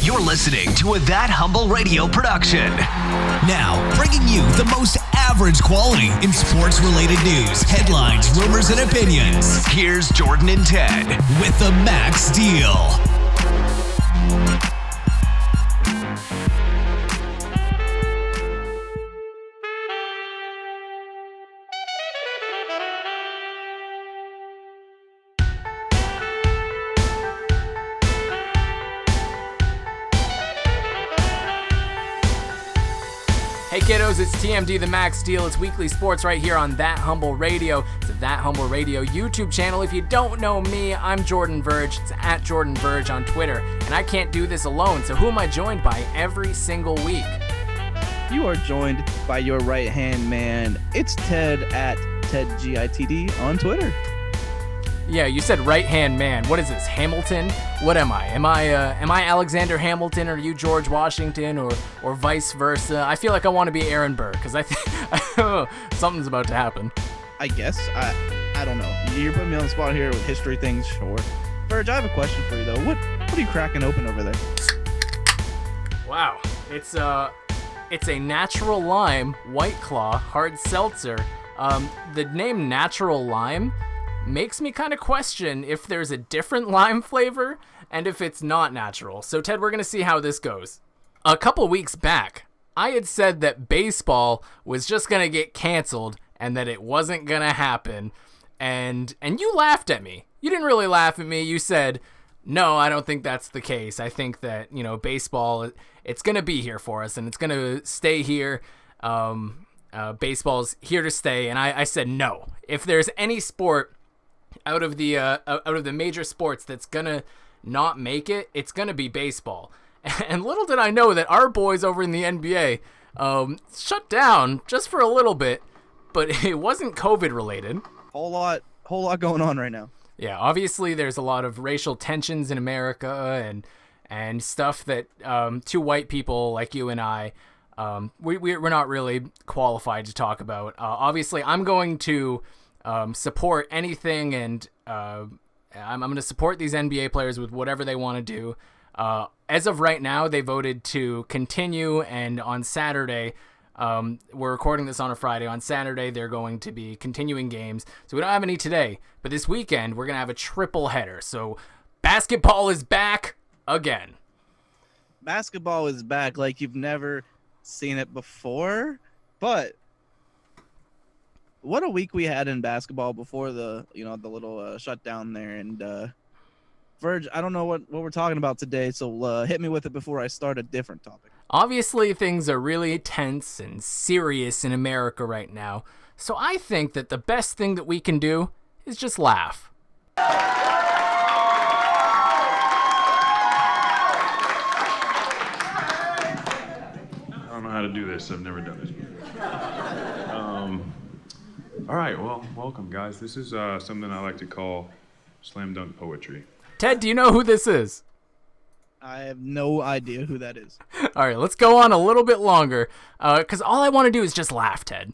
You're listening to a That Humble Radio production. Now, bringing you the most average quality in sports-related news, headlines, rumors, and opinions. Here's Jordan and Ted with the Max Deal. Hey kiddos, it's TMD, the Max Deal. It's weekly sports right here on That Humble Radio. It's a That Humble Radio YouTube channel. If you don't know me, I'm Jordan Verge. It's at Jordan Verge on Twitter. And I can't do this alone, so who am I joined by every single week? You are joined by your right-hand man. It's Ted at TedGITD on Twitter. Yeah, you said right-hand man. What is this, Hamilton? What am I? Am I Alexander Hamilton, or are you George Washington, or vice versa? I feel like I want to be Aaron Burr, because I think something's about to happen. I guess. I don't know. You're putting me on the spot here with history things, sure. Verge, I have a question for you, though. What are you cracking open over there? Wow. It's a natural lime White Claw hard seltzer. The name Natural Lime makes me kind of question if there's a different lime flavor and if it's not natural. So Ted, we're going to see how this goes. A couple weeks back, I had said that baseball was just going to get canceled and that it wasn't going to happen. And you laughed at me. You didn't really laugh at me. You said, no, I don't think that's the case. I think that, baseball, it's going to be here for us and it's going to stay here. Baseball's here to stay. And I said, no, if there's any sport out of the major sports that's gonna not make it, it's gonna be baseball. And little did I know that our boys over in the NBA shut down just for a little bit, but it wasn't COVID related. Whole lot going on right now. Yeah, obviously there's a lot of racial tensions in America and stuff that two white people like you and I we're not really qualified to talk about. Obviously, I'm going to support anything, and I'm going to support these NBA players with whatever they want to do. As of right now, they voted to continue, and on Saturday, we're recording this on a Friday. On Saturday, they're going to be continuing games. So we don't have any today, but this weekend, we're going to have a triple header. So basketball is back again. Basketball is back like you've never seen it before, but what a week we had in basketball before the little shutdown there. And Verge, I don't know what we're talking about today, so hit me with it before I start a different topic. Obviously, things are really tense and serious in America right now, so I think that the best thing that we can do is just laugh. I don't know how to do this. I've never done this before. All right, well, welcome, guys. This is something I like to call slam dunk poetry. Ted, do you know who this is? I have no idea who that is. All right, let's go on a little bit longer, because all I want to do is just laugh, Ted.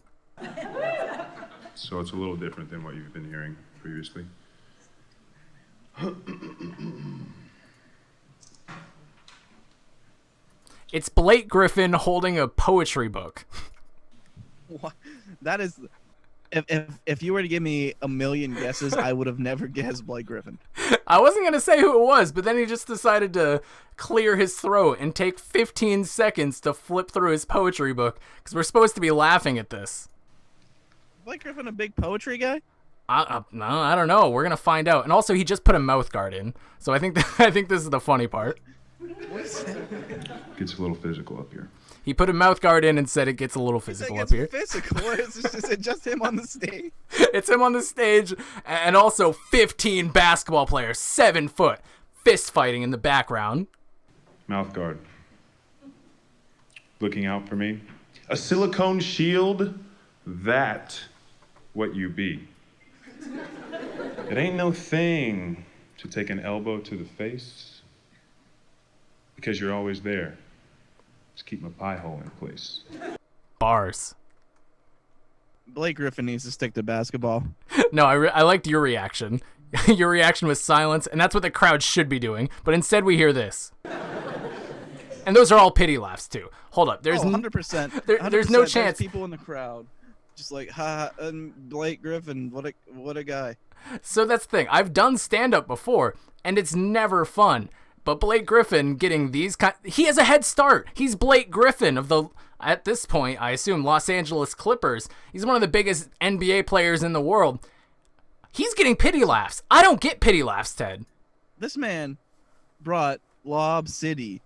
So it's a little different than what you've been hearing previously. It's Blake Griffin holding a poetry book. What? That is... If you were to give me a million guesses, I would have never guessed Blake Griffin. I wasn't going to say who it was, but then he just decided to clear his throat and take 15 seconds to flip through his poetry book, because we're supposed to be laughing at this. Blake Griffin a big poetry guy? No, I don't know. We're going to find out. And also, he just put a mouth guard in, so I think this is the funny part. Gets a little physical up here. He put a mouth guard in and said it gets a little physical up here. Physical? Is it just him on the stage? It's him on the stage, and also 15 basketball players, 7 foot, fist fighting in the background. Mouth guard. Looking out for me. A silicone shield, that what you be. It ain't no thing to take an elbow to the face, because you're always there. Just keep my pie hole in place. Bars. Blake Griffin needs to stick to basketball. No, I liked your reaction. Your reaction was silence, and that's what the crowd should be doing. But instead we hear this. And those are all pity laughs too. Hold up, there's 100%. there's no chance. People in the crowd, just like ha, and Blake Griffin, what a guy. So that's the thing. I've done stand-up before, and it's never fun. But Blake Griffin getting he has a head start. He's Blake Griffin of at this point, I assume, Los Angeles Clippers. He's one of the biggest NBA players in the world. He's getting pity laughs. I don't get pity laughs, Ted. This man brought Lob City.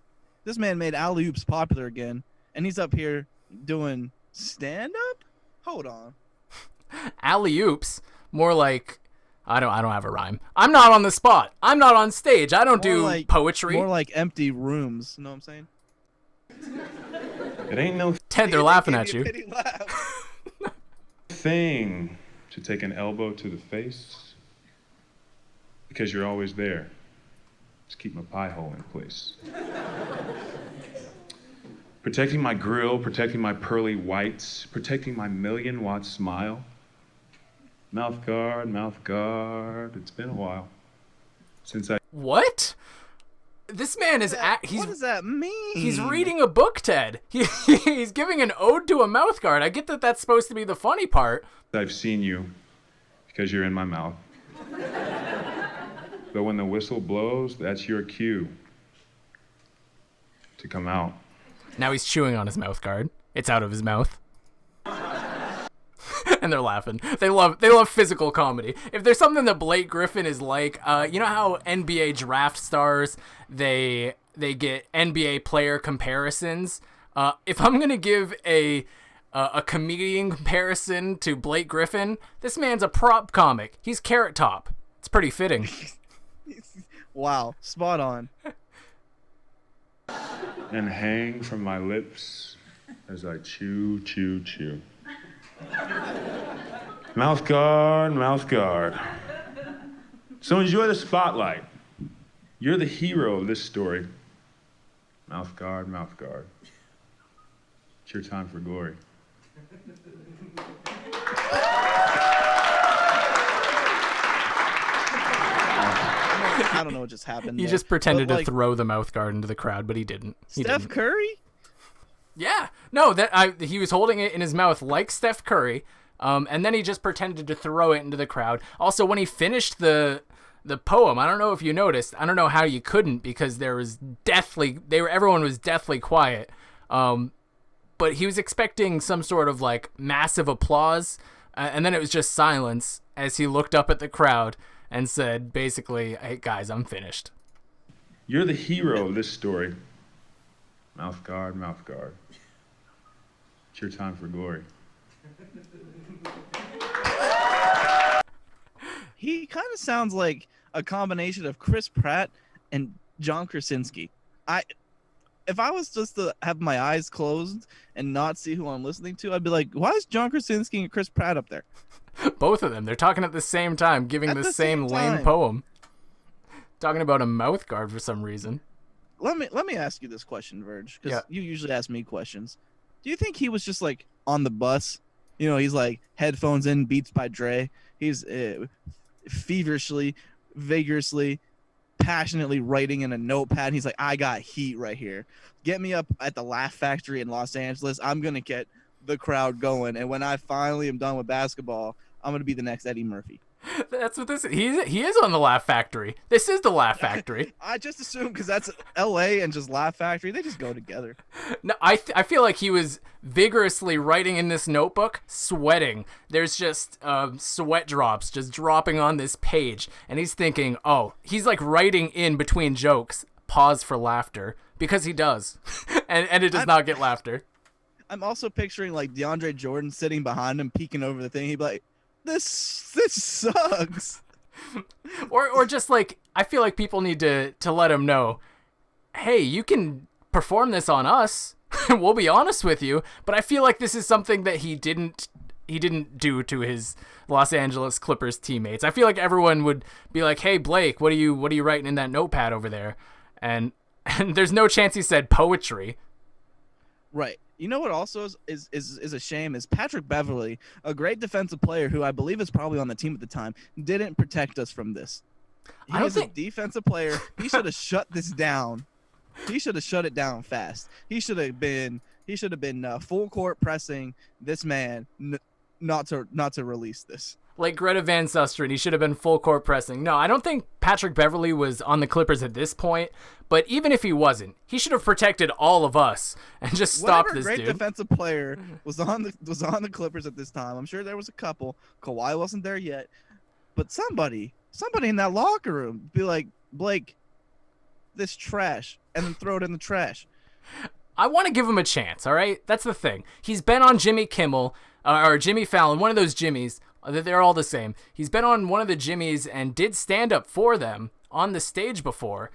This man made alley-oops popular again, and he's up here doing stand-up? Hold on. Alley-oops? More like... I don't have a rhyme. I'm not on the spot. I'm not on stage. I don't do poetry. More like empty rooms. You know what I'm saying? It ain't no Ted, they're laughing at you. thing to take an elbow to the face because you're always there. Just keep my pie hole in place. Protecting my grill, protecting my pearly whites, protecting my 1,000,000-watt smile. Mouth guard, it's been a while since I... What? This man is... What does that mean? He's reading a book, Ted. He's giving an ode to a mouth guard. I get that that's supposed to be the funny part. I've seen you because you're in my mouth. But when the whistle blows, that's your cue to come out. Now he's chewing on his mouth guard. It's out of his mouth. And they're laughing. They love physical comedy. If there's something that Blake Griffin is like, you know how NBA draft stars, they get NBA player comparisons? If I'm gonna give a comedian comparison to Blake Griffin, this man's a prop comic. He's Carrot Top. It's pretty fitting. Wow, spot on. And hang from my lips as I chew, chew, chew. Mouth guard. So enjoy the spotlight. You're the hero of this story. Mouth guard. It's your time for glory. I don't know what just happened. He just pretended to throw the mouth guard into the crowd, but he didn't. Steph Curry? Yeah. No, he was holding it in his mouth like Steph Curry, and then he just pretended to throw it into the crowd. Also, when he finished the poem, I don't know if you noticed. I don't know how you couldn't, because everyone was deathly quiet. But he was expecting some sort of like massive applause, and then it was just silence as he looked up at the crowd and said, basically, "Hey guys, I'm finished." You're the hero of this story. Mouth guard. It's your time for glory. He kind of sounds like a combination of Chris Pratt and John Krasinski. If I was just to have my eyes closed and not see who I'm listening to, I'd be like, why is John Krasinski and Chris Pratt up there? Both of them. They're talking at the same time, giving the same lame poem. Talking about a mouth guard for some reason. Let me ask you this question, Verge, because you usually ask me questions. Do you think he was just like on the bus? You know, he's like headphones in, Beats by Dre. He's feverishly, vigorously, passionately writing in a notepad. He's like, I got heat right here. Get me up at the Laugh Factory in Los Angeles. I'm going to get the crowd going. And when I finally am done with basketball, I'm going to be the next Eddie Murphy. That's what this is. He is on the Laugh Factory. This is the Laugh Factory. I just assume because that's L.A. and just Laugh Factory, they just go together. No, I feel like he was vigorously writing in this notebook, sweating. There's just sweat drops just dropping on this page, and he's thinking, oh, he's like writing in between jokes, pause for laughter, because he does, and it does not get laughter. I'm also picturing like DeAndre Jordan sitting behind him, peeking over the thing. He'd be like, This sucks. or just like, I feel like people need to let him know, hey, you can perform this on us. We'll be honest with you. But I feel like this is something that he didn't do to his Los Angeles Clippers teammates. I feel like everyone would be like, hey, Blake, what are you writing in that notepad over there? And there's no chance he said poetry. Right. You know what also is a shame is Patrick Beverley, a great defensive player who I believe is probably on the team at the time, didn't protect us from this. He is a defensive player. He should have shut this down He should have shut it down fast. He should have been full court pressing this man not to release this. Like Greta Van Susteren, he should have been full court pressing. No, I don't think Patrick Beverley was on the Clippers at this point, but even if he wasn't, he should have protected all of us and just stopped this dude. Great defensive player was on the Clippers at this time. I'm sure there was a couple. Kawhi wasn't there yet, but somebody in that locker room be like, Blake, this trash, and then throw it in the trash. I want to give him a chance, all right? That's the thing. He's been on Jimmy Kimmel, or Jimmy Fallon, one of those Jimmys. They're all the same. He's been on one of the Jimmys and did stand up for them on the stage before.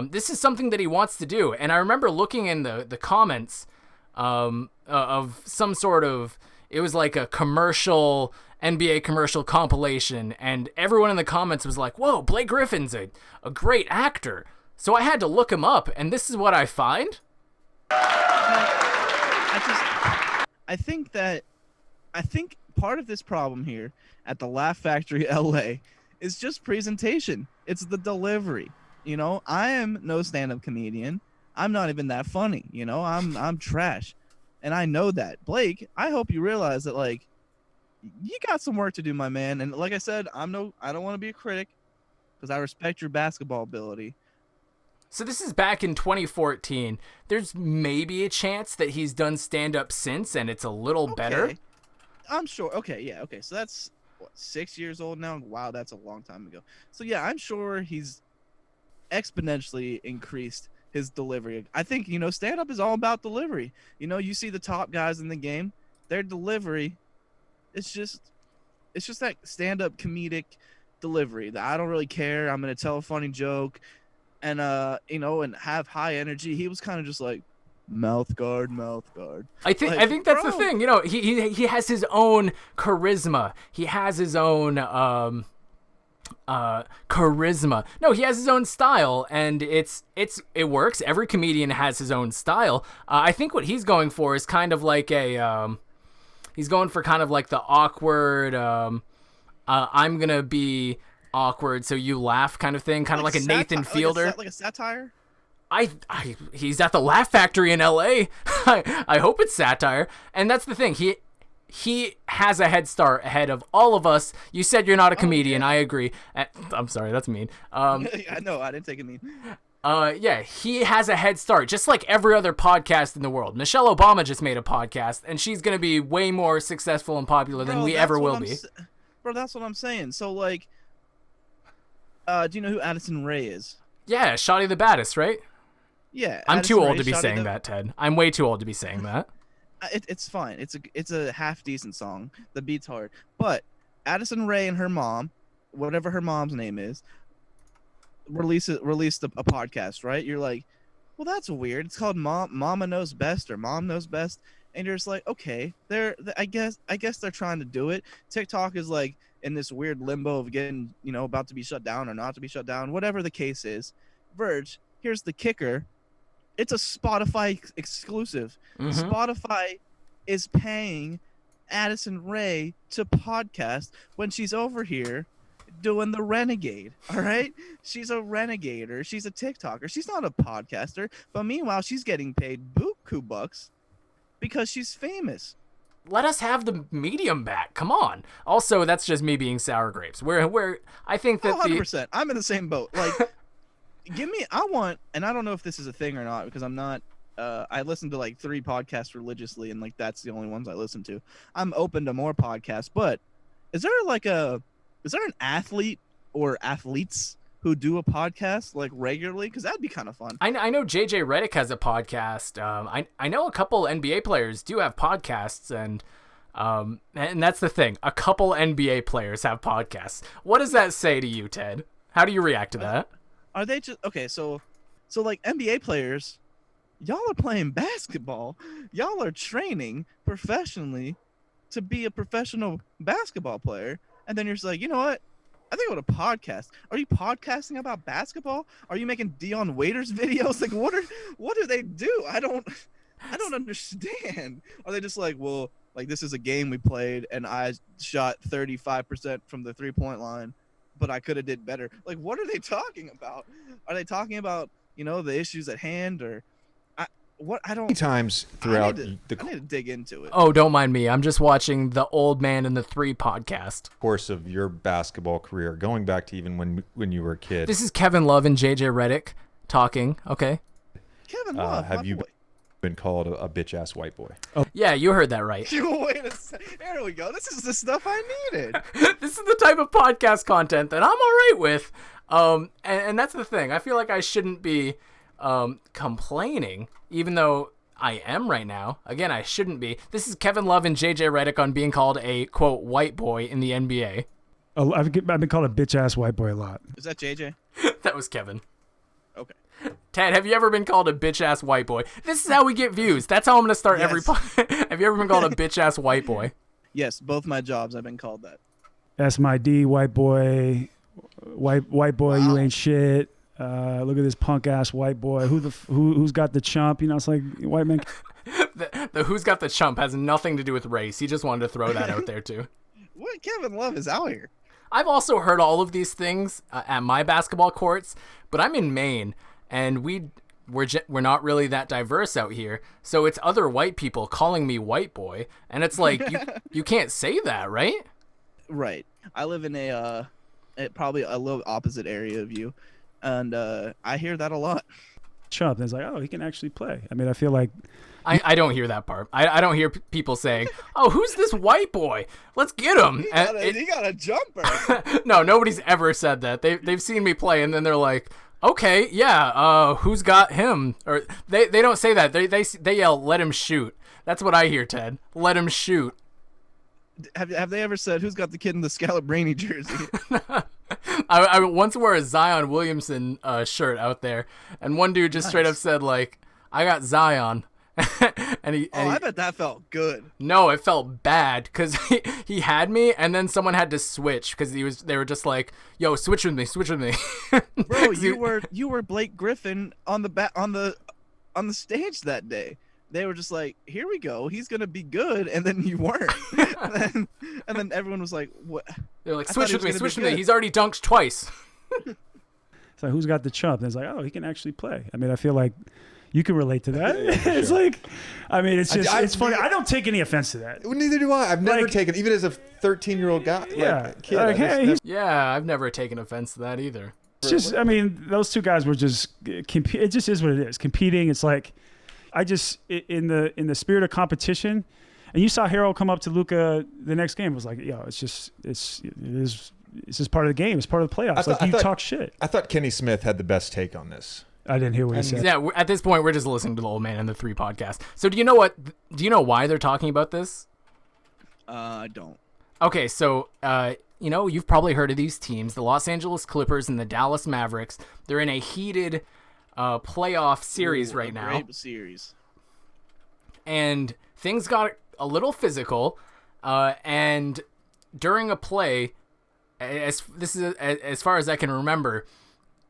This is something that he wants to do. And I remember looking in the comments of some sort of, it was like a commercial, NBA commercial compilation. And everyone in the comments was like, whoa, Blake Griffin's a great actor. So I had to look him up, and this is what I find. I think part of this problem here at the Laugh Factory LA is just presentation. It's the delivery. You know, I am no stand-up comedian. I'm not even that funny. You know, I'm trash, and I know that. Blake, I hope you realize that, like, you got some work to do, my man. And like I said, I don't want to be a critic because I respect your basketball ability. So this is back in 2014. There's maybe a chance that he's done stand-up since, and it's a little better. I'm sure. Okay, yeah, okay. So that's, 6 years old now? Wow, that's a long time ago. So, yeah, I'm sure he's exponentially increased his delivery. I think, you know, stand-up is all about delivery. You know, you see the top guys in the game, their delivery, it's just that stand-up comedic delivery that I don't really care. I'm going to tell a funny joke. And, you know, and have high energy. He was kind of just like, mouth guard. I think that's the thing. You know, he has his own charisma. He has his own charisma. No, he has his own style, and it works. Every comedian has his own style. I think what he's going for is kind of like he's going for kind of like the awkward, I'm gonna be awkward so you laugh kind of thing, kind of like a Nathan Fielder. Like a satire? He's at the Laugh Factory in LA. I hope it's satire. And that's the thing. He has a head start ahead of all of us. You said you're not a comedian. Yeah. I agree. I'm sorry, that's mean. I know, I didn't take it mean. Yeah, he has a head start, just like every other podcast in the world. Michelle Obama just made a podcast, and she's going to be way more successful and popular than we ever will be. Bro, that's what I'm saying. So, like, do you know who Addison Rae is? Yeah, Shotty the Baddest, right? Yeah. I'm too old to be saying that, Ted. I'm way too old to be saying that. It's fine. It's a half decent song. The beat's hard. But Addison Rae and her mom, whatever her mom's name is, released a podcast, right? You're like, well, that's weird. It's called Mama Knows Best or Mom Knows Best. And you're just like, okay, I guess they're trying to do it. TikTok is like in this weird limbo of getting, you know, about to be shut down or not to be shut down, whatever the case is. Verge, here's the kicker. It's a Spotify exclusive. Mm-hmm. Spotify is paying Addison Rae to podcast when she's over here doing the renegade. All right? She's a renegader. She's a TikToker. She's not a podcaster. But meanwhile, she's getting paid buku bucks because she's famous. Let us have the medium back. Come on. Also, that's just me being sour grapes. I think that 100%. I'm in the same boat. Like, I want, and I don't know if this is a thing or not because I'm not, I listen to like 3 podcasts religiously and like that's the only ones I listen to. I'm open to more podcasts, but is there an athlete or athletes who do a podcast like regularly? Because that'd be kind of fun. I know JJ Redick has a podcast. I know a couple NBA players do have podcasts, and that's the thing. A couple NBA players have podcasts. What does that say to you, Ted? How do you react to that? Are they just okay? So like NBA players, y'all are playing basketball. Y'all are training professionally to be a professional basketball player, and then you're just like, you know what? I think I want a podcast. Are you podcasting about basketball? Are you making Dion Waiters videos? Like, what do they do? I don't understand. Are they just like, well, like this is a game we played, and I shot 35% from the 3-point line, but I could have did better. Like, what are they talking about? Are they talking about the issues at hand, or I don't. Many times throughout I need to dig into it. Oh, don't mind me. I'm just watching the Old Man and the Three podcast. course of your basketball career, going back to even when you were a kid. This is Kevin Love and JJ Redick talking. Okay. Kevin Love, have you been called a bitch ass white boy? Yeah, you heard that right. Wait a second. There we go. This is the stuff I needed. This is the type of podcast content that I'm all right with. And that's the thing. I feel like I shouldn't be complaining, even though I am right now. Again, I shouldn't be. This is Kevin Love and JJ Redick on being called a, quote, white boy in the NBA. Oh, I've been called a bitch ass white boy a lot. Is that JJ? That was Kevin. Okay. Ted, have you ever been called a bitch ass white boy? This is how we get views. That's how I'm gonna start every. Have you ever been called a bitch ass white boy? Yes, both my jobs I've been called that. SMID, white boy, white boy, Wow. you ain't shit. Look at this punk ass white boy. Who's got the chump? It's like white man. The who's got the chump has nothing to do with race. He just wanted to throw that out there too. What Kevin Love is out here? I've also heard all of these things at my basketball courts, but I'm in Maine, and we're not really that diverse out here. So it's other white people calling me white boy, and it's like you can't say that, right? Right. I live in probably a little opposite area of you, and I hear that a lot. Chump. And it's like, oh, he can actually play. I feel like I don't hear that part. I don't hear people saying, "Oh, who's this white boy? Let's get him." He got a jumper. No, nobody's ever said that. They've seen me play, and then they're like, "Okay, yeah, who's got him?" Or they don't say that. They yell, "Let him shoot." That's what I hear, Ted. Let him shoot. Have they ever said who's got the kid in the Scalabrine jersey? I once wore a Zion Williamson shirt out there, and one dude just straight up said like, "I got Zion." I bet that felt good. No, it felt bad because he had me, and then someone had to switch because they were just like, "Yo, switch with me." Bro, you were Blake Griffin on the stage that day. They were just like, "Here we go, he's gonna be good," and then you weren't. and then everyone was like, "What?" They're like, "Switch with me. He's already dunked twice." it's like, who's got the chump? And it's like, oh, he can actually play. I feel like you can relate to that. Yeah, it's sure. like, it's just, it's funny. I don't take any offense to that. Neither do I. I've never taken, even as a 13-year-old guy. Yeah. Kid, Hey, yeah, I've never taken offense to that either. It's just, those two guys were just, it just is what it is. Competing. It's like, I just, in the spirit of competition, and you saw Harold come up to Luka the next game, it was like, it's just part of the game. It's part of the playoffs. Talk shit. I thought Kenny Smith had the best take on this. I didn't hear what he said. Yeah, at this point, we're just listening to the Old Man and the Three podcast. So do you know why they're talking about this? I don't. Okay, so, you've probably heard of these teams, the Los Angeles Clippers and the Dallas Mavericks. They're in a heated playoff series right now. Great series. And things got a little physical, and during a play, as far as I can remember,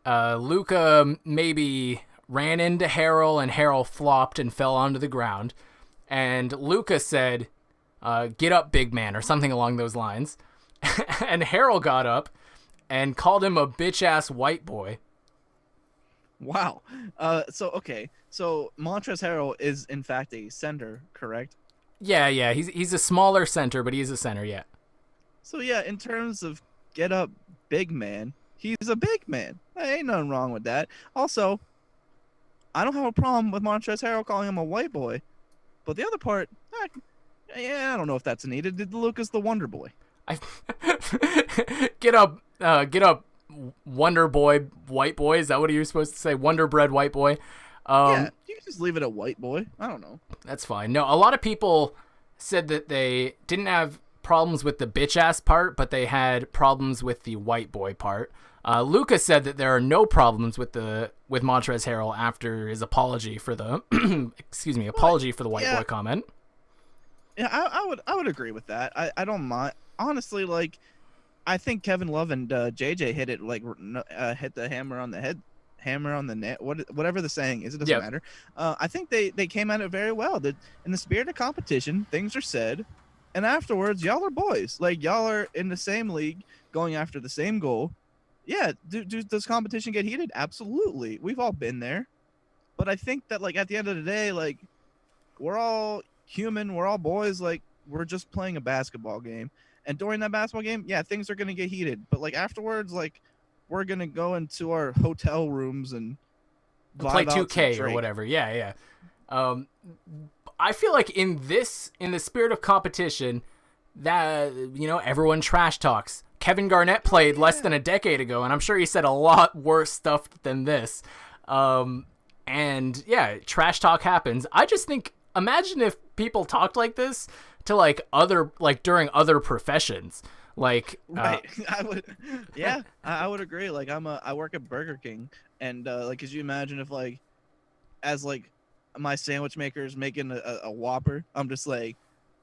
Luka maybe ran into Harrell, and Harrell flopped and fell onto the ground. And Luka said, "Get up, big man," or something along those lines. And Harrell got up and called him a bitch-ass white boy. Wow. So Montrezl Harrell is in fact a center, correct? Yeah. He's a smaller center, but he's a center, yeah. So yeah, in terms of get up, big man, he's a big man. There ain't nothing wrong with that. Also, I don't have a problem with Montrezl Harrell calling him a white boy, but the other part, I don't know if that's needed. Did Luka's the Wonder Boy? Get up, Wonder Boy, white boy. Is that what you're supposed to say? Wonder Bread, white boy. Yeah, you can just leave it at white boy. I don't know. That's fine. No, a lot of people said that they didn't have problems with the bitch ass part, but they had problems with the white boy part. Luka said that there are no problems with Montrezl Harrell after his apology for the for the white boy comment. Yeah, I would agree with that. I don't mind. Honestly, like, I think Kevin Love and JJ hit it hit the hammer on the head, hammer on the net, whatever the saying is. It doesn't matter. I think they came at it very well. That in the spirit of competition, things are said, and afterwards, y'all are boys. Like, y'all are in the same league, going after the same goal. yeah, does competition get heated? Absolutely. We've all been there. But I think that, like, at the end of the day, like, we're all human. We're all boys. Like, we're just playing a basketball game. And during that basketball game, yeah, things are going to get heated. But, like, afterwards, like, we're going to go into our hotel rooms and play vibe out to 2K or Drake. whatever. Yeah. I feel like in the spirit of competition, that, you know, everyone trash talks. Kevin Garnett played less than a decade ago, and I'm sure he said a lot worse stuff than this. And yeah, trash talk happens. I just think, imagine if people talked like this to like during other professions. Like, right. I would agree. Like, I work at Burger King, and like, could you imagine if, like, as like my sandwich maker is making a Whopper, I'm just like,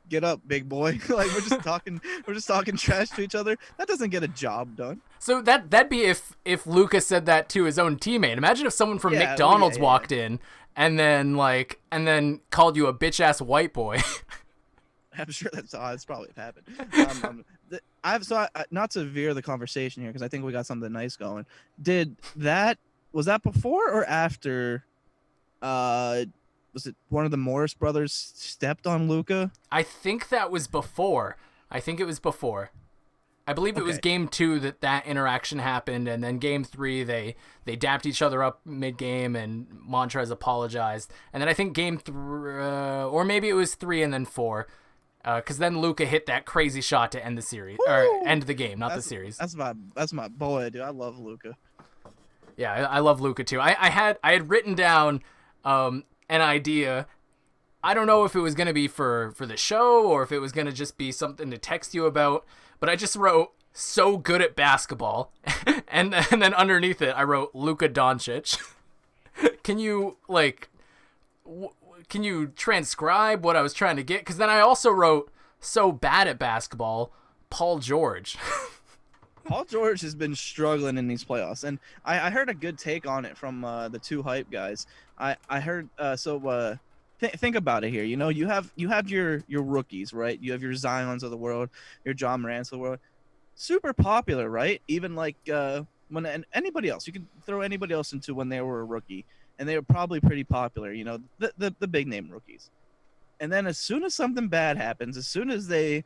get up, big boy. Like, we're just talking trash to each other. That doesn't get a job done. So that'd be if Luka said that to his own teammate. Imagine if someone from McDonald's walked in and then called you a bitch ass white boy. I'm sure that's probably happened. Not to veer the conversation here, because I think we got something nice going. Was that before or after? Was it one of the Morris brothers stepped on Luka? I think that was before. I believe it was game 2 that interaction happened, and then game 3 they dapped each other up mid-game, and Montrez apologized. And then I think game 3, or maybe it was 3 and then 4, because then Luka hit that crazy shot to end the series, or end the game, not the series. That's my boy, dude. I love Luka. Yeah, I love Luka too. I had written down an idea. I don't know if it was going to be for the show or if it was going to just be something to text you about, but I just wrote "so good at basketball," and then underneath it I wrote Luka Doncic. Can you can you transcribe what I was trying to get? Because then I also wrote "so bad at basketball," Paul George. Paul George has been struggling in these playoffs, and I heard a good take on it from the two hype guys. I heard think about it here. You know, you have your rookies, right? You have your Zions of the world, your John Morants of the world, super popular, right? Even like when anybody else, you can throw anybody else into when they were a rookie, and they were probably pretty popular. You know, the big name rookies. And then as soon as something bad happens, as soon as they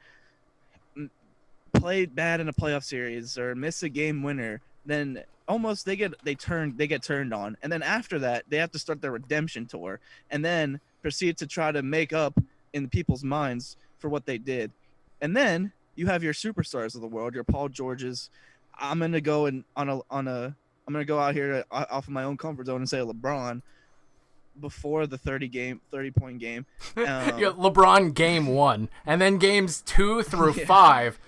play bad in a playoff series or miss a game winner, then almost they get turned on, and then after that they have to start their redemption tour and then proceed to try to make up in people's minds for what they did. And then you have your superstars of the world, your Paul Georges. I'm gonna go I'm gonna go out here off of my own comfort zone and say LeBron before the 30-point game. LeBron game 1, and then games 2 through 5.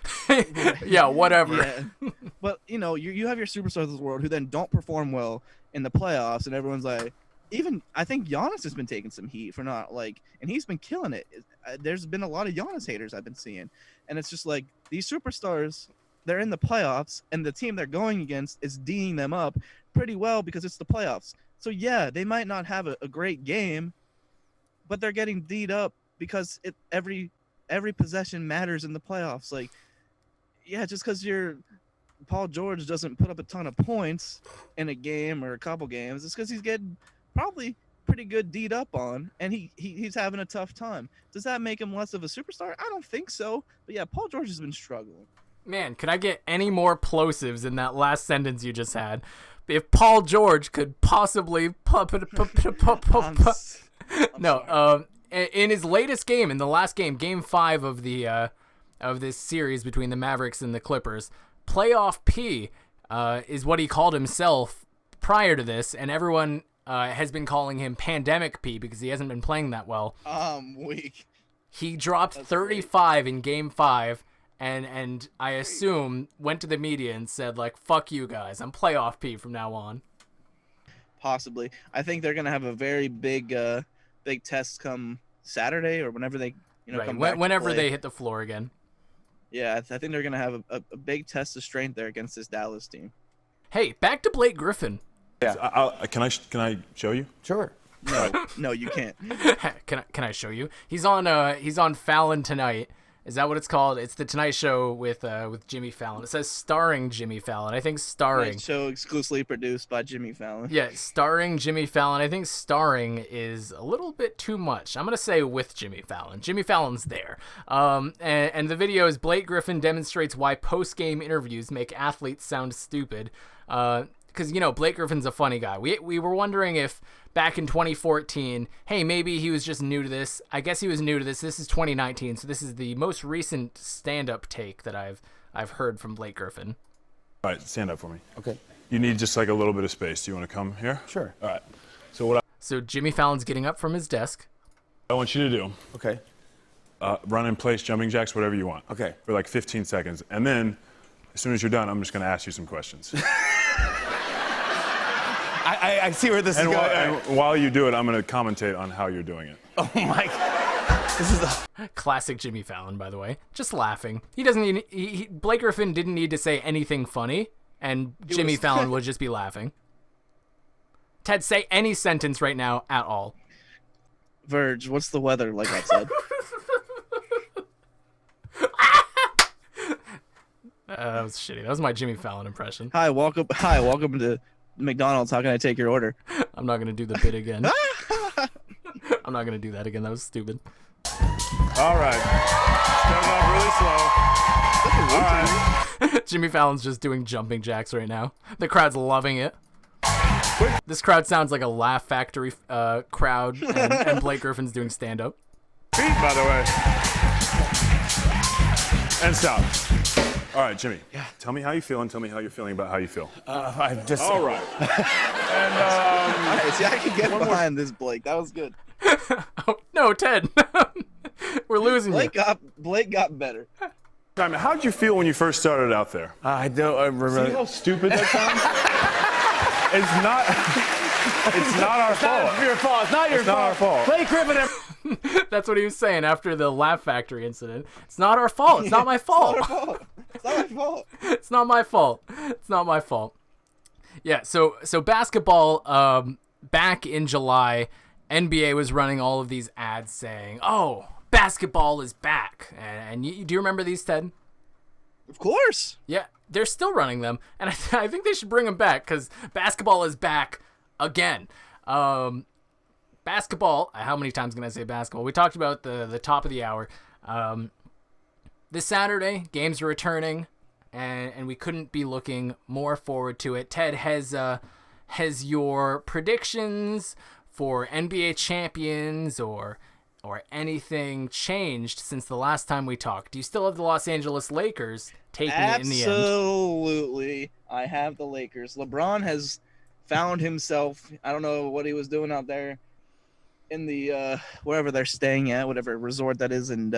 Yeah, whatever. Yeah. But you know, you have your superstars of the world who then don't perform well in the playoffs, and everyone's like, even I think Giannis has been taking some heat for not and he's been killing it. There's been a lot of Giannis haters I've been seeing, and it's just like these superstars, they're in the playoffs, and the team they're going against is D'ing them up pretty well because it's the playoffs. So yeah, they might not have a great game, but they're getting D'd up because every possession matters in the playoffs. Like, yeah, just because Paul George doesn't put up a ton of points in a game or a couple games, it's because he's getting probably pretty good D'd up on, and he's having a tough time. Does that make him less of a superstar? I don't think so. But yeah, Paul George has been struggling. Man, could I get any more plosives in that last sentence you just had? If Paul George could possibly in his latest game, in the last game, game 5 of this series between the Mavericks and the Clippers, playoff P is what he called himself prior to this, and everyone has been calling him Pandemic P because he hasn't been playing that well. Weak. He dropped 35 in game 5. And I assume went to the media and said, like, fuck you guys, I'm playoff P from now on. Possibly. I think they're going to have a very big test come Saturday or whenever they come back whenever they hit the floor again. Yeah, I think they're going to have a big test of strength there against this Dallas team. Hey, back to Blake Griffin. Yeah. Can I show you? Sure. No, you can't. Can I show you? He's on Fallon tonight. Is that what it's called? It's the Tonight Show with Jimmy Fallon. It says starring Jimmy Fallon. I think starring. Tonight Show exclusively produced by Jimmy Fallon. Yeah, starring Jimmy Fallon. I think starring is a little bit too much. I'm going to say with Jimmy Fallon. Jimmy Fallon's there. And the video is Blake Griffin demonstrates why post-game interviews make athletes sound stupid. Because, Blake Griffin's a funny guy. We were wondering if back in 2014, hey, maybe he was just new to this. I guess he was new to this. This is 2019, so this is the most recent stand-up take that I've heard from Blake Griffin. All right, stand up for me. Okay. You need just like a little bit of space. Do you want to come here? Sure. All right. So So Jimmy Fallon's getting up from his desk. I want you to do, Okay. run in place, jumping jacks, whatever you want. Okay. For like 15 seconds. And then, as soon as you're done, I'm just going to ask you some questions. I see where this is going. And while you do it, I'm going to commentate on how you're doing it. Oh my God. This is Classic Jimmy Fallon, by the way. Just laughing. He doesn't need, Blake Griffin didn't need to say anything funny, and Jimmy Fallon would just be laughing. Ted, say any sentence right now at all. Verge, what's the weather like outside? That was shitty. That was my Jimmy Fallon impression. Hi, welcome to McDonald's. How can I take your order? I'm not going to do the bit again. I'm not going to do that again. That was stupid. All right. Starting off really slow. All right. Jimmy Fallon's just doing jumping jacks right now. The crowd's loving it. This crowd sounds like a Laugh Factory crowd, and Blake Griffin's doing stand-up. Feet, by the way. And stop. All right, Jimmy. Yeah. Tell me how you feel and tell me how you're feeling about how you feel. I'm just. All right. And All right, see, I can get behind this, Blake. That was good. Oh, no, Ted. We're losing you. Blake got better. how'd you feel when you first started out there? I don't remember. See how stupid that sounds? It's not our fault. It's your fault. It's not your It's not our fault. Blake Griffin. That's what he was saying after the Laugh Factory incident. It's not our fault. It's not my fault. It's not my fault. It's not my fault. It's not my fault. Yeah, so basketball, back in July, NBA was running all of these ads saying, oh, basketball is back. And do you remember these, Ted? Of course. Yeah, they're still running them. And I think they should bring them back because basketball is back again. Basketball, how many times can I say basketball? We talked about the top of the hour. This Saturday, games are returning, and we couldn't be looking more forward to it. Ted, has your predictions for NBA champions or anything changed since the last time we talked? Do you still have the Los Angeles Lakers taking it in the end? Absolutely. I have the Lakers. LeBron has found himself. I don't know what he was doing out there in the wherever they're staying at, whatever resort that is in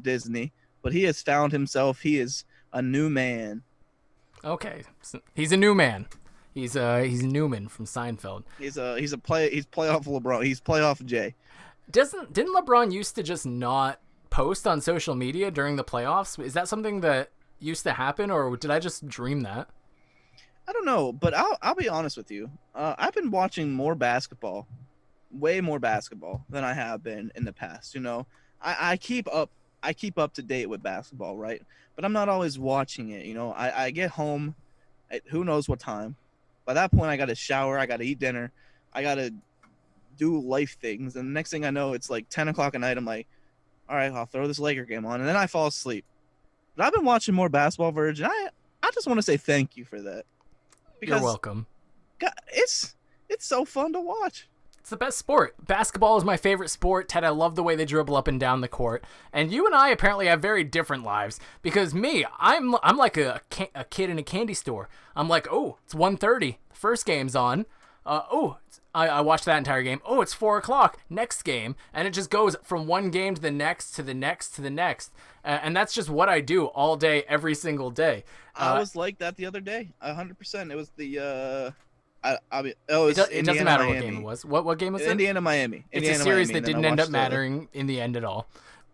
Disney. But he has found himself. He is a new man. Okay, so he's a new man. He's Newman from Seinfeld. He's playoff LeBron. He's playoff Jay. Didn't LeBron used to just not post on social media during the playoffs? Is that something that used to happen, or did I just dream that? I don't know, but I'll be honest with you. I've been watching more basketball, way more basketball than I have been in the past. You know, I keep up to date with basketball, right? But I'm not always watching it. You know, I get home at who knows what time. By that point, I got to shower, I got to eat dinner, I got to do life things, and the next thing I know, it's like 10 o'clock at night. I'm like, all right, I'll throw this Laker game on, and then I fall asleep. But I've been watching more basketball, Virgin. I just want to say thank you for that. You're welcome. God, it's so fun to watch. It's the best sport. Basketball is my favorite sport. Ted, I love the way they dribble up and down the court. And you and I apparently have very different lives. Because me, I'm like a kid in a candy store. I'm like, oh, it's 1:30. First game's on. I watched that entire game. Oh, it's 4 o'clock. Next game. And it just goes from one game to the next, to the next, to the next. And that's just what I do all day, every single day. I was like that the other day. 100%. It was the... it doesn't matter what game it was. What game was it? Indiana, Miami. It's a series that didn't end up mattering in the end at all.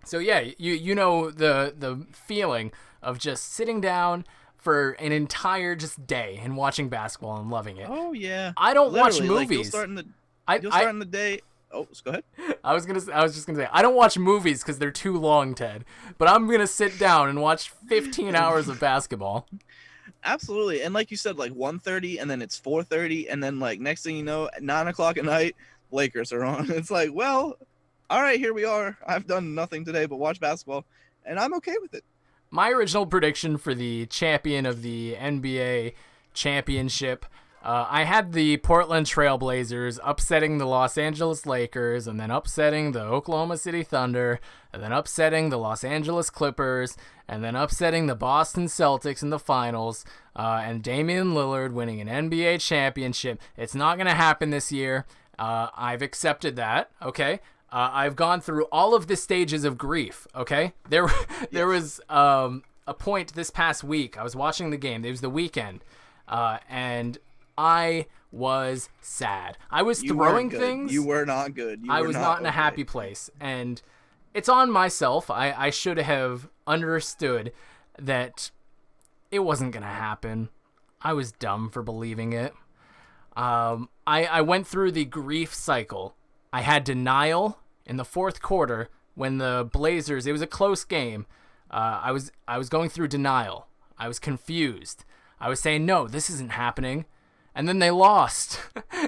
So yeah, you know the feeling of just sitting down for an entire just day and watching basketball and loving it. Oh yeah. I don't watch Literally, movies. You'll start in the day. Oh, go ahead. I was just gonna say I don't watch movies because they're too long, Ted. But I'm gonna sit down and watch 15 hours of basketball. Absolutely, and like you said, like 1:30, and then it's 4:30, and then like next thing you know, at 9 o'clock at night, Lakers are on. It's like, well, all right, here we are. I've done nothing today but watch basketball, and I'm okay with it. My original prediction for the champion of the NBA championship, I had the Portland Trail Blazers upsetting the Los Angeles Lakers, and then upsetting the Oklahoma City Thunder, and then upsetting the Los Angeles Clippers, and then upsetting the Boston Celtics in the finals, and Damian Lillard winning an NBA championship. It's not going to happen this year. I've accepted that, okay? I've gone through all of the stages of grief, okay? There was a point this past week. I was watching the game. It was the weekend, and I was sad. I was throwing things. You were not good. I was not in a happy place, and it's on myself. I should have understood that it wasn't going to happen. I was dumb for believing it. I went through the grief cycle. I had denial in the fourth quarter when the Blazers, it was a close game. I was going through denial. I was confused. I was saying, no, this isn't happening. And then they lost,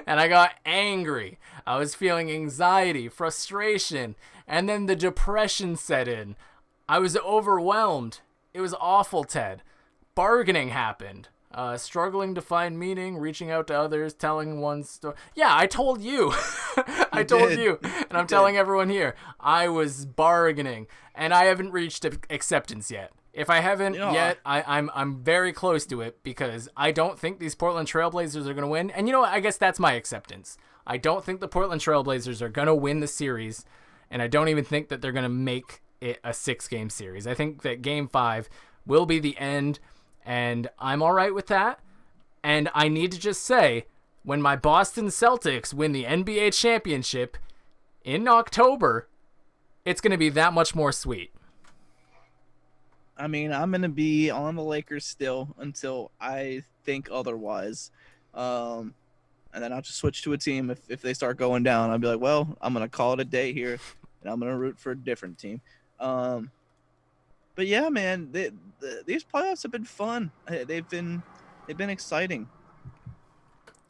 and I got angry. I was feeling anxiety, frustration, and then the depression set in. I was overwhelmed. It was awful, Ted. Bargaining happened. Struggling to find meaning, reaching out to others, telling one story. Yeah, I told you. I told you, and I'm telling everyone here. I was bargaining, and I haven't reached acceptance yet. If I haven't yet, I'm very close to it because I don't think these Portland Trailblazers are going to win. And you know what? I guess that's my acceptance. I don't think the Portland Trailblazers are going to win the series, and I don't even think that they're going to make it a 6-game series. I think that Game 5 will be the end, and I'm all right with that. And I need to just say, when my Boston Celtics win the NBA championship in October, it's going to be that much more sweet. I mean, I'm going to be on the Lakers still until I think otherwise. And then I'll just switch to a team if they start going down. I'll be like, well, I'm going to call it a day here, and I'm going to root for a different team. But yeah, man, these playoffs have been fun. They've been exciting.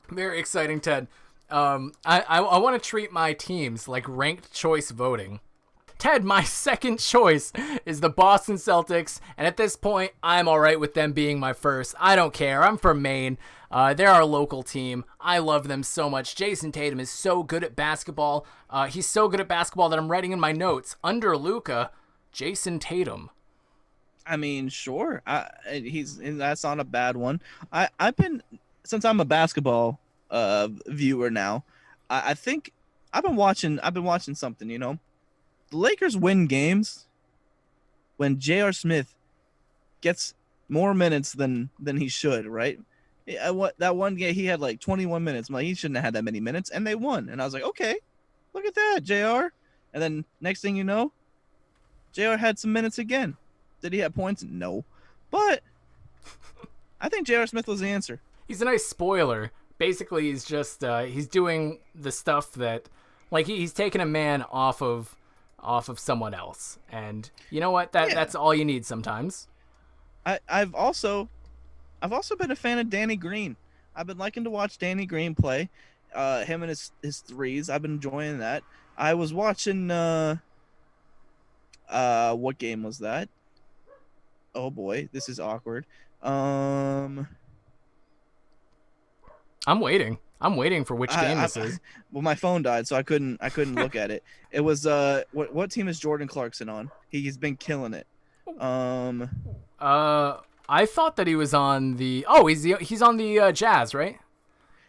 Very exciting, Ted. I want to treat my teams like ranked choice voting. Ted, my second choice is the Boston Celtics, and at this point, I'm all right with them being my first. I don't care. I'm from Maine. They're our local team. I love them so much. Jason Tatum is so good at basketball. He's so good at basketball that I'm writing in my notes, under Luka, Jason Tatum. I mean, sure. That's not a bad one. I've been, since I'm a basketball viewer now, I think I've been watching something, you know. The Lakers win games when J.R. Smith gets more minutes than he should, right? That one game, he had like 21 minutes. I'm like, he shouldn't have had that many minutes, and they won. And I was like, okay, look at that, J.R. And then next thing you know, J.R. had some minutes again. Did he have points? No. But I think J.R. Smith was the answer. He's a nice spoiler. Basically, he's just he's doing the stuff that, like, he's taking a man off of someone else, and you know what? That's all you need sometimes. I've also been a fan of Danny Green. I've been liking to watch Danny Green play. Him and his threes. I've been enjoying that. I was watching what game was that? Oh boy, this is awkward. I'm waiting for which game this is. Well, my phone died, so I couldn't look at it. It was what team is Jordan Clarkson on? He's been killing it. I thought that he was on the. Oh, he's on the Jazz, right?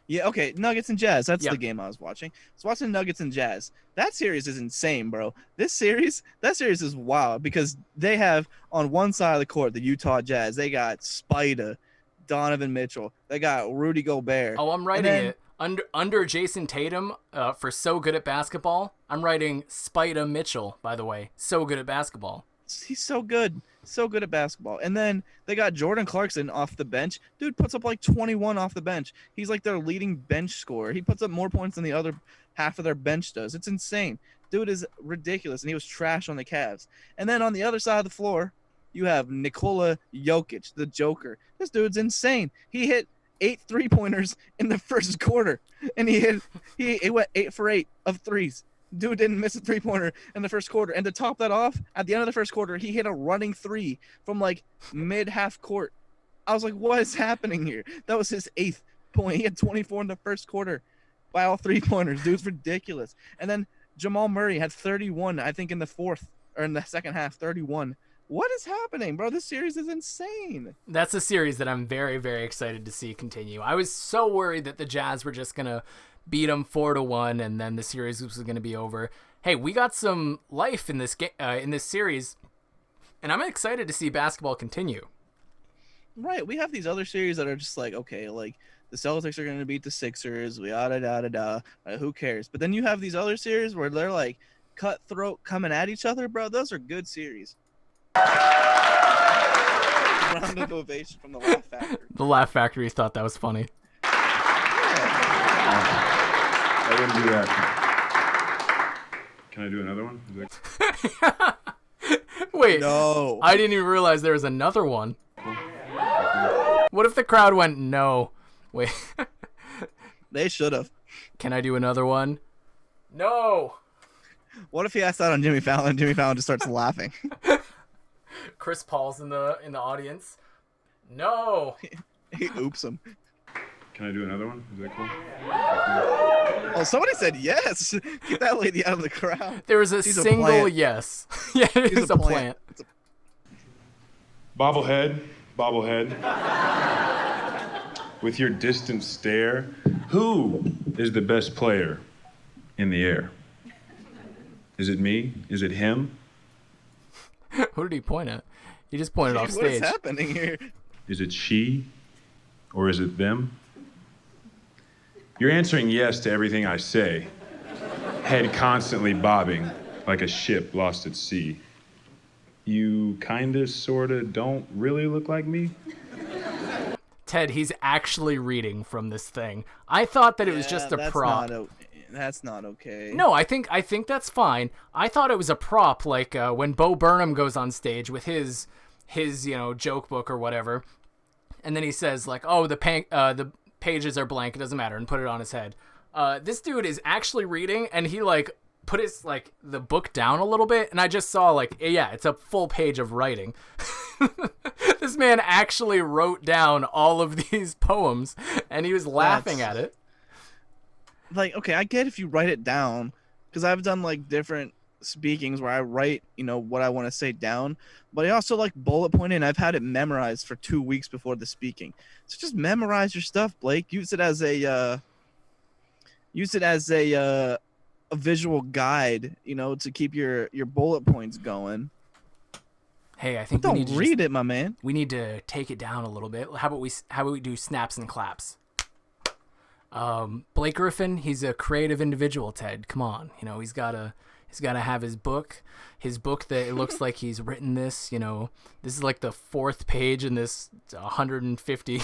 Yeah. Okay. Nuggets and Jazz. That's the game I was watching. I was watching Nuggets and Jazz. That series is insane, bro. That series is wild because they have on one side of the court the Utah Jazz. They got Spida, Donovan Mitchell. They got Rudy Gobert. Oh, I'm writing it under Jason Tatum for so good at basketball. I'm writing Spida Mitchell, by the way. So good at basketball. He's so good at basketball. And then they got Jordan Clarkson off the bench. Dude puts up like 21 off the bench. He's like their leading bench scorer. He puts up more points than the other half of their bench does. It's insane. Dude is ridiculous, and he was trash on the Cavs. And then on the other side of the floor, you have Nikola Jokic, the Joker. This dude's insane. He hit 8 3-pointers in the first quarter, and he went 8 for 8 of threes. Dude didn't miss a 3-pointer in the first quarter. And to top that off, at the end of the first quarter, he hit a running 3 from like mid-half court. I was like, what is happening here? That was his 8th point. He had 24 in the first quarter by all 3-pointers. Dude's ridiculous. And then Jamal Murray had 31, I think, in the second half, 31. What is happening, bro? This series is insane. That's a series that I'm very, very excited to see continue. I was so worried that the Jazz were just going to beat them 4-1 and then the series was going to be over. Hey, we got some life in this in this series, and I'm excited to see basketball continue. Right. We have these other series that are just like, okay, like the Celtics are going to beat the Sixers, who cares? But then you have these other series where they're like cutthroat coming at each other, bro. Those are good series. Round of ovation from the Laugh Factory. The Laugh Factory thought that was funny. I wouldn't do that. Can I do another one? Wait. No. I didn't even realize there was another one. What if the crowd went no? Wait. They should have. Can I do another one? No. What if he asked that on Jimmy Fallon and Jimmy Fallon just starts laughing? Chris Paul's in the audience. No. He oops him. Can I do another one? Is that cool? Oh, somebody said yes. Get that lady out of the crowd. There was a She's single plant. yes. Yeah, it was a plant. Bobblehead. With your distant stare, who is the best player in the air? Is it me? Is it him? Who did he point at? He just pointed off What is stage. happening here? Is it she? Or is it them? You're answering yes to everything I say, head constantly bobbing like a ship lost at sea. You kinda, sorta, don't really look like me? Ted, he's actually reading from this thing. I thought that it was just a prop. That's not okay. No, I think that's fine. I thought it was a prop, like when Bo Burnham goes on stage with his joke book or whatever, and then he says like, "Oh, the pages are blank. It doesn't matter," and put it on his head. This dude is actually reading, and he like put his like the book down a little bit, and I just saw like, yeah, it's a full page of writing. This man actually wrote down all of these poems, and he was laughing at it. Like, okay, I get if you write it down, because I've done like different speakings where I write, what I want to say down, but I also like bullet pointing, and I've had it memorized for 2 weeks before the speaking. So just memorize your stuff, Blake. Use it as a visual guide, to keep your bullet points going. Hey, I think don't we need to read it, my man. We need to take it down a little bit. How about we do snaps and claps? Blake Griffin, he's a creative individual, Ted. Come on, he's gotta have his book that it looks like he's written this. This is like the 4th page in this 150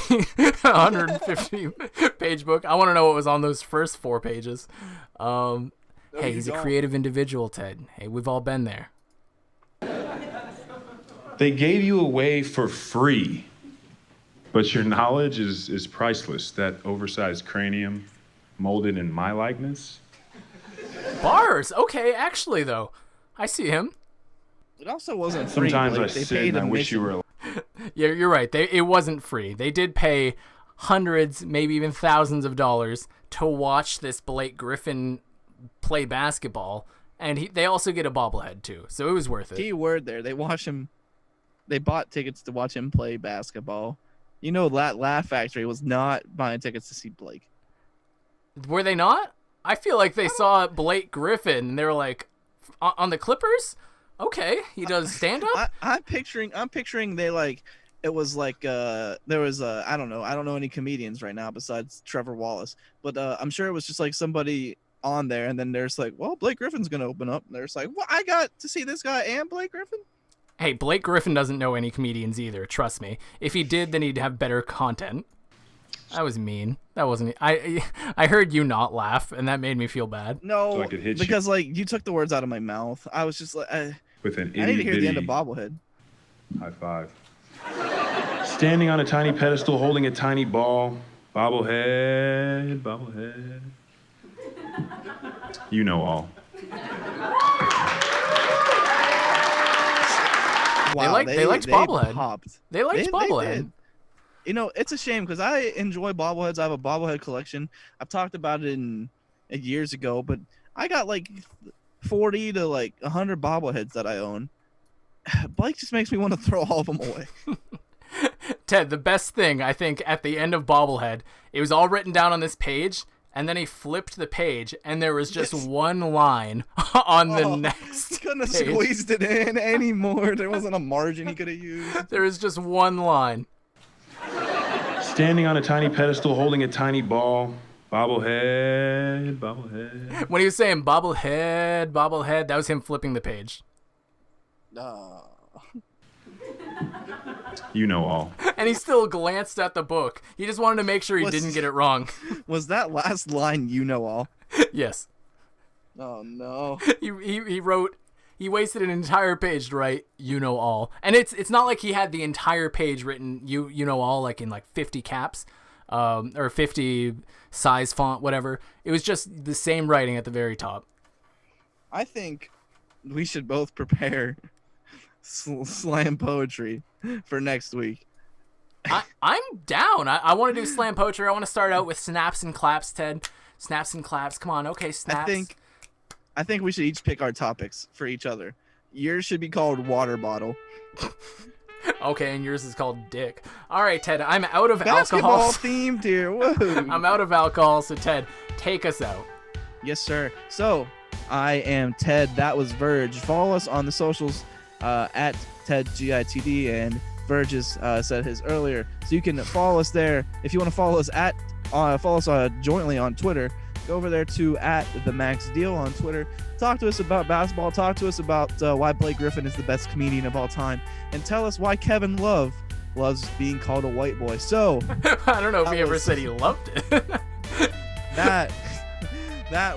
page book. I want to know what was on those first 4 pages. Hey, he's a creative individual, Ted. Hey, we've all been there. They gave you away for free, but your knowledge is priceless. That oversized cranium molded in my likeness. Bars. Okay, actually, though. I see him. It also wasn't free. Sometimes Blake. I They sit paid and I wish you admission. were. Yeah, you're right. It wasn't free. They did pay hundreds, maybe even thousands of dollars to watch this Blake Griffin play basketball, and they also get a bobblehead, too. So it was worth it. Key word there. They watch him. They bought tickets to watch him play basketball. That Laugh Factory was not buying tickets to see Blake. Were they not? I feel like they saw Blake Griffin and they were like, on the Clippers? Okay, he does stand up. I'm picturing they like it was like there was I don't know any comedians right now besides Trevor Wallace, but I'm sure it was just like somebody on there, and then there's like, well, Blake Griffin's gonna open up, and there's like, well, I got to see this guy and Blake Griffin. Hey, Blake Griffin doesn't know any comedians either, trust me. If he did, then he'd have better content. That was mean. That wasn't. I heard you not laugh, and that made me feel bad. No, So I could hit you. because like you took the words out of my mouth. I was just like, With an I need to hear the end of itty-bitty bobblehead. high five. Standing on a tiny pedestal, holding a tiny ball. Bobblehead, bobblehead. You know all. Wow, they liked bobblehead. Popped. They liked bobblehead. did. You know, it's a shame because I enjoy bobbleheads. I have a bobblehead collection. I've talked about it years ago, but I got like 40 to like 100 bobbleheads that I own. Blake just makes me want to throw all of them away. Ted, the best thing, I think, at the end of bobblehead, it was all written down on this page, and then he flipped the page, and there was just one line on the next He couldn't have page. squeezed it in anymore. There wasn't a margin he could have used. There was just one line. Standing on a tiny pedestal, holding a tiny ball. Bobblehead, bobblehead. When he was saying bobblehead, bobblehead, that was him flipping the page. You know all. And he still glanced at the book. He just wanted to make sure he Was- didn't get it wrong. Was that last line you know all? Yes. Oh no. He wrote, he wasted an entire page to write you know all. And it's not like he had the entire page written you know all like in like 50 caps or 50 size font, whatever. It was just the same writing at the very top. I think we should both prepare slam poetry for next week. I'm down. I want to do slam poetry. I want to start out with snaps and claps, Ted. Snaps and claps. Come on. Okay, snaps. I think we should each pick our topics for each other. Yours should be called water bottle. Okay, and yours is called dick. All right, Ted, I'm out of Basketball alcohol. themed here. Whoa. I'm out of alcohol, so Ted, take us out. Yes, sir. So I am Ted. That was Verge. Follow us on the socials at TedGITD, and Verge said his earlier. So you can follow us there. If you want to follow us jointly on Twitter, go over there to at the Max Deal on Twitter. Talk to us about basketball. Talk to us about why Blake Griffin is the best comedian of all time, and tell us why Kevin Love loves being called a white boy. So I don't know if he ever said he loved it. that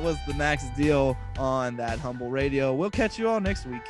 was the Max Deal on That Humble Radio. We'll catch you all next week.